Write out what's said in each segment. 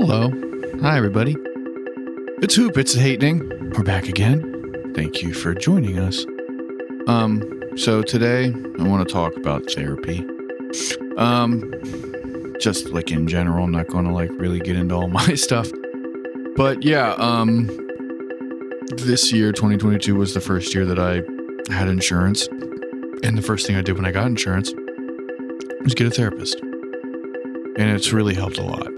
Hello. Hi, everybody. It's Hoop. It's Hatening. We're back again. Thank you for joining us. So today I want to talk about therapy. Just like in general, I'm not going to like really get into all my stuff. But yeah, this year, 2022, was the first year that I had insurance. And the first thing I did when I got insurance was get a therapist. And it's really helped a lot.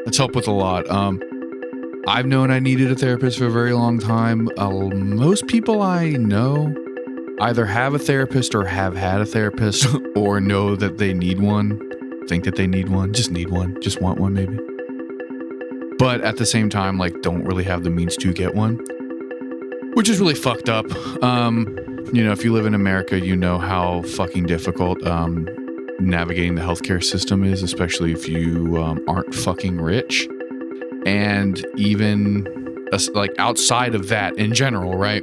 It's helped with a lot. I've known I needed a therapist for a very long time. Most people I know either have a therapist or have had a therapist or know that they need one, think that they need one, just want one maybe. But at the same time, like, don't really have the means to get one, which is really fucked up. If you live in America, you know how fucking difficult navigating the healthcare system is, especially if you aren't fucking rich. And even like outside of that in general, right?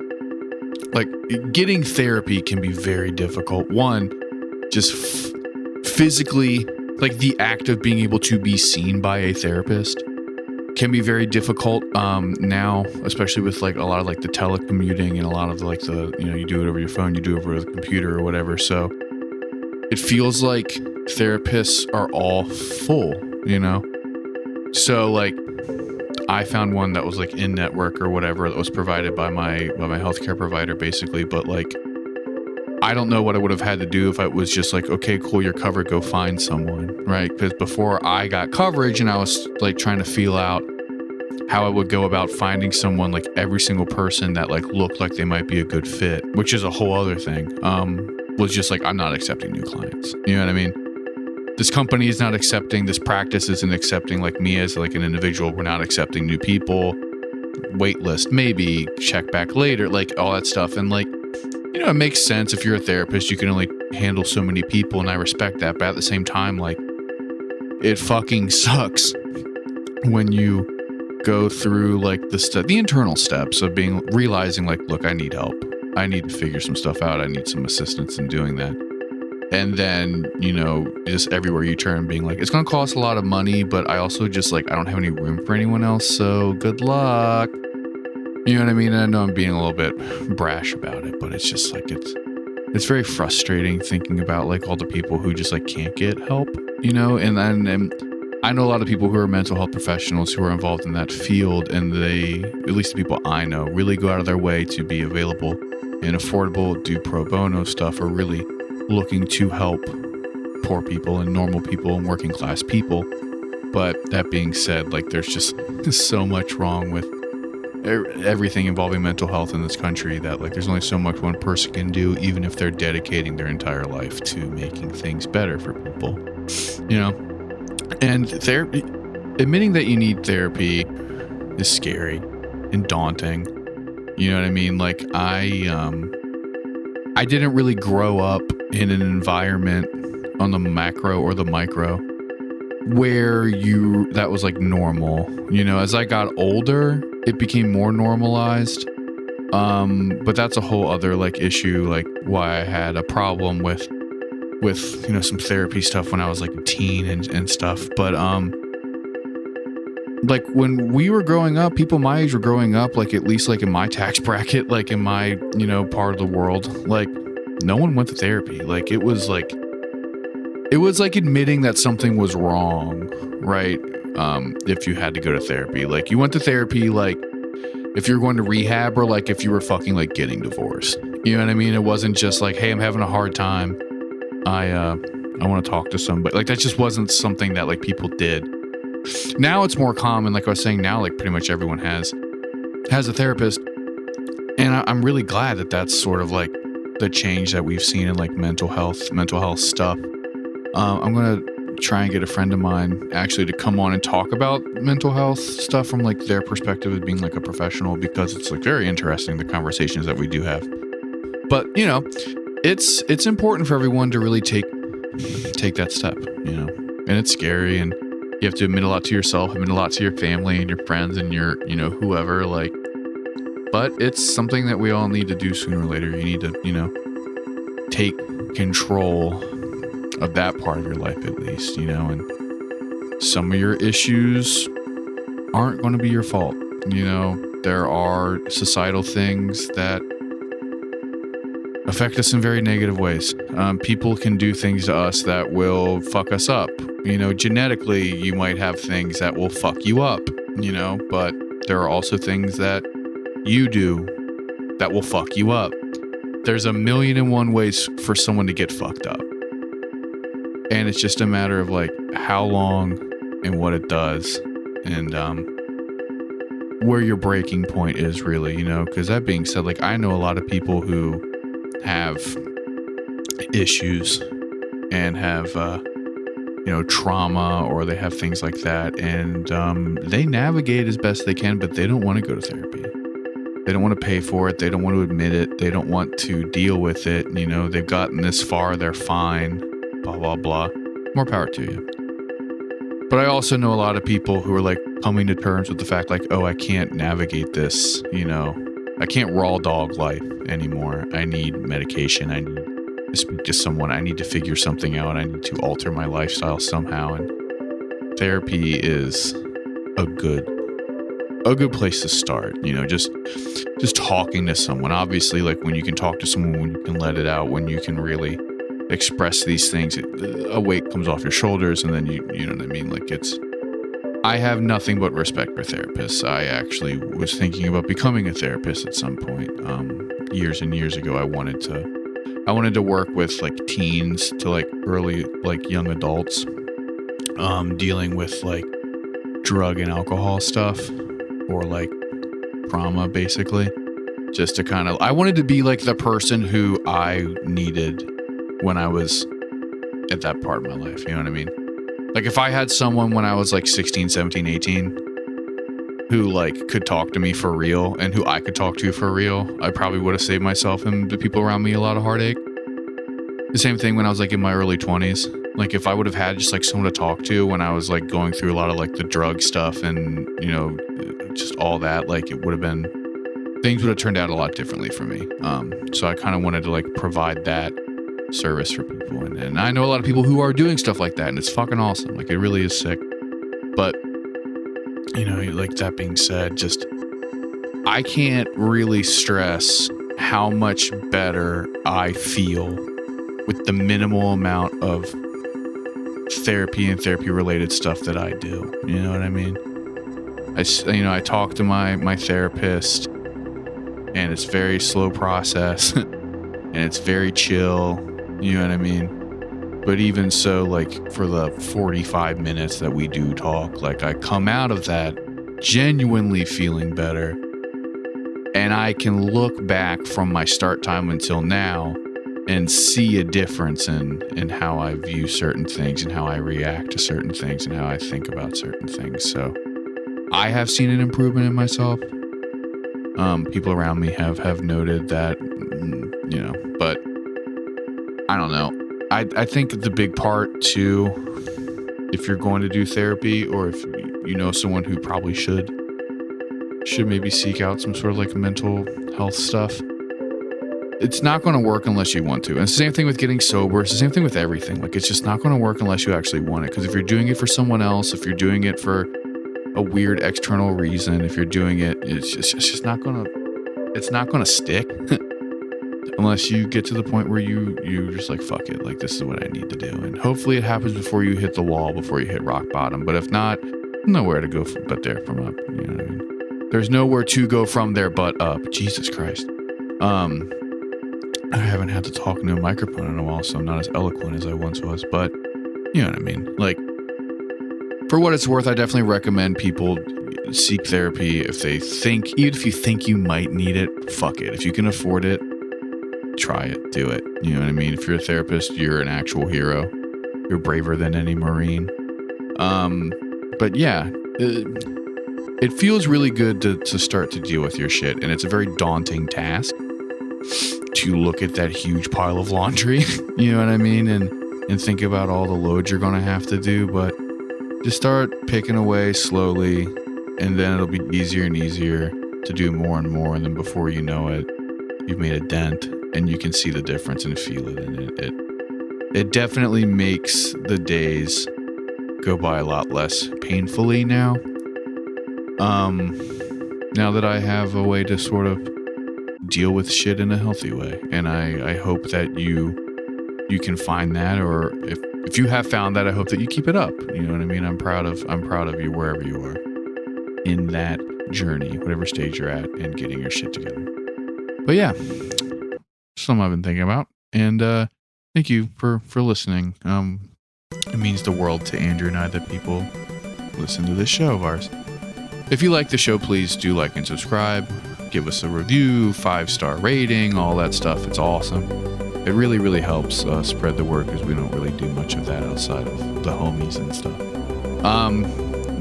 Like getting therapy can be very difficult. One, just physically, like the act of being able to be seen by a therapist can be very difficult now, especially with like a lot of like the telecommuting and a lot of like the, you do it over your phone, you do it over the computer or whatever. So it feels like therapists are all full, So like I found one that was like in network or whatever that was provided by my healthcare provider basically. But like, I don't know what I would have had to do if I was just like, okay, cool, you're covered, go find someone, right? Because before I got coverage and I was like trying to feel out how I would go about finding someone, like every single person that like looked like they might be a good fit, which is a whole other thing, was just like, I'm not accepting new clients. You know what I mean? This company is not accepting, this practice isn't accepting like me as like an individual. We're not accepting new people. Wait list, maybe check back later, like all that stuff. And like, it makes sense if you're a therapist, you can only handle so many people. And I respect that. But at the same time, like it fucking sucks when you go through like the internal steps of realizing like, look, I need help. I need to figure some stuff out. I need some assistance in doing that. And then, just everywhere you turn being like, it's going to cost a lot of money, but I also just like, I don't have any room for anyone else. So good luck. You know what I mean? And I know I'm being a little bit brash about it, but it's just like, it's very frustrating thinking about like all the people who just like can't get help, and I know a lot of people who are mental health professionals who are involved in that field, and they, at least the people I know, really go out of their way to be available and affordable, do pro bono stuff, or really looking to help poor people and normal people and working class people. But that being said, like there's just so much wrong with everything involving mental health in this country that like there's only so much one person can do, even if they're dedicating their entire life to making things better for people, and therapy, admitting that you need therapy is scary and daunting. You know what I mean? Like I didn't really grow up in an environment on the macro or the micro where that was like normal. As I got older, it became more normalized. But that's a whole other like issue, like why I had a problem with some therapy stuff when I was like a teen and stuff. But like when we were growing up, people my age were growing up, like at least like in my tax bracket, like in my, part of the world, like no one went to therapy. Like it was like admitting that something was wrong, right? If you had to go to therapy, like you went to therapy, like if you're going to rehab, or like if you were fucking like getting divorced, you know what I mean? It wasn't just like, hey, I'm having a hard time. I want to talk to somebody. Like that just wasn't something that like people did. Now it's more common. Like I was saying, now like pretty much everyone has a therapist, and I'm really glad that that's sort of like the change that we've seen in like mental health stuff. I'm gonna try and get a friend of mine actually to come on and talk about mental health stuff from like their perspective of being like a professional, because it's like very interesting, the conversations that we do have. But it's important for everyone to really take that step, and it's scary, and you have to admit a lot to yourself, admit a lot to your family and your friends and your, whoever, like, but it's something that we all need to do sooner or later. You need to, take control of that part of your life at least, and some of your issues aren't going to be your fault. You know, there are societal things that affect us in very negative ways. People can do things to us that will fuck us up. You know, genetically, you might have things that will fuck you up, you know, but there are also things that you do that will fuck you up. There's 1,000,001 ways for someone to get fucked up. And it's just a matter of like how long and what it does and where your breaking point is really, you know, because that being said, like I know a lot of people who have issues and have, you know, trauma or they have things like that. And they navigate as best they can, but they don't want to go to therapy. They don't want to pay for it. They don't want to admit it. They don't want to deal with it. You know, they've gotten this far. They're fine. Blah, blah, blah. More power to you. But I also know a lot of people who are like coming to terms with the fact like, oh, I can't navigate this. You know, I can't raw dog life anymore. I need medication. I need to speak to someone. I need to figure something out. I need to alter my lifestyle somehow. And therapy is a good place to start, you know, just talking to someone. Obviously, like when you can talk to someone, when you can let it out, when you can really express these things, a weight comes off your shoulders, and then you know what I mean? Like I have nothing but respect for therapists. I actually was thinking about becoming a therapist at some point. Years and years ago, I wanted to work with like teens to like early, like young adults, dealing with like drug and alcohol stuff, or like trauma, basically, just to kind of, I wanted to be like the person who I needed when I was at that part of my life. You know what I mean? Like if I had someone when I was like 16, 17, 18, who like could talk to me for real and who I could talk to for real, I probably would have saved myself and the people around me a lot of heartache. The same thing when I was like in my early 20s. Like if I would have had just like someone to talk to when I was like going through a lot of like the drug stuff and, you know, just all that, like it would have been, things would have turned out a lot differently for me. So I kind of wanted to like provide that service for people. And I know a lot of people who are doing stuff like that, and it's fucking awesome. Like it really is sick. But, you know, like that being said, just, I can't really stress how much better I feel with the minimal amount of therapy and therapy related stuff that I do. You know what I mean? I talk to my therapist, and it's very slow process and it's very chill. You know what I mean? But even so, like for the 45 minutes that we do talk, like I come out of that genuinely feeling better, and I can look back from my start time until now and see a difference in how I view certain things and how I react to certain things and how I think about certain things. So I have seen an improvement in myself. People around me have noted that, you know, but I don't know. I think the big part too, if you're going to do therapy, or if you know someone who probably should maybe seek out some sort of like mental health stuff, it's not going to work unless you want to. And it's the same thing with getting sober. It's the same thing with everything. Like it's just not going to work unless you actually want it. Because if you're doing it for someone else, if you're doing it for a weird external reason, if you're doing it, it's just not going to stick. Unless you get to the point where you just like, fuck it, like this is what I need to do. And hopefully it happens before you hit the wall, before you hit rock bottom. But if not, nowhere to go but there from up. You know what I mean? There's nowhere to go from there but up. Jesus Christ. I haven't had to talk into a microphone in a while, so I'm not as eloquent as I once was. But you know what I mean? Like, for what it's worth, I definitely recommend people seek therapy if they think, even if you think you might need it, fuck it. If you can afford it, try it, do it. You know what I mean? If you're a therapist, you're an actual hero. You're braver than any Marine. But yeah, it feels really good to start to deal with your shit. And it's a very daunting task to look at that huge pile of laundry. You know what I mean? And think about all the loads you're going to have to do. But just start picking away slowly, and then it'll be easier and easier to do more and more. And then before you know it, you've made a dent, and you can see the difference and feel it. And it definitely makes the days go by a lot less painfully now. Now that I have a way to sort of deal with shit in a healthy way. And I hope that you can find that, or if you have found that, I hope that you keep it up. You know what I mean? I'm proud of you wherever you are in that journey, whatever stage you're at, and getting your shit together. But yeah, something I've been thinking about. And thank you for listening. It means the world to Andrew and I that people listen to this show of ours. If you like the show, please do like and subscribe. Give us a review, 5-star rating, all that stuff. It's awesome. It really, really helps spread the word, because we don't really do much of that outside of the homies and stuff.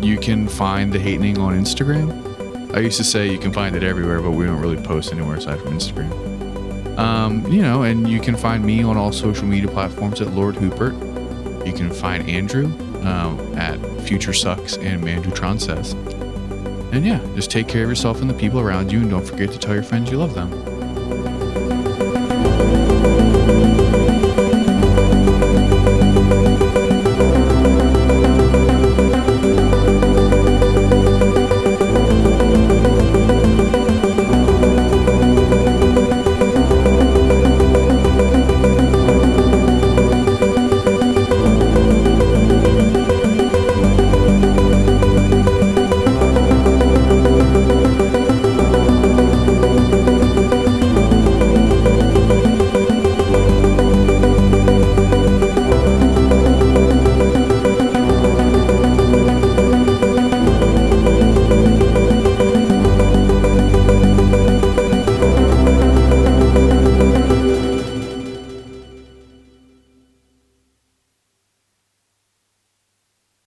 You can find The Hatening on Instagram. I used to say you can find it everywhere, but we don't really post anywhere aside from Instagram. And you can find me on all social media platforms at Lord Hoopert. You can find Andrew at Future Sucks and Mandutron Says. And yeah, just take care of yourself and the people around you, and don't forget to tell your friends you love them.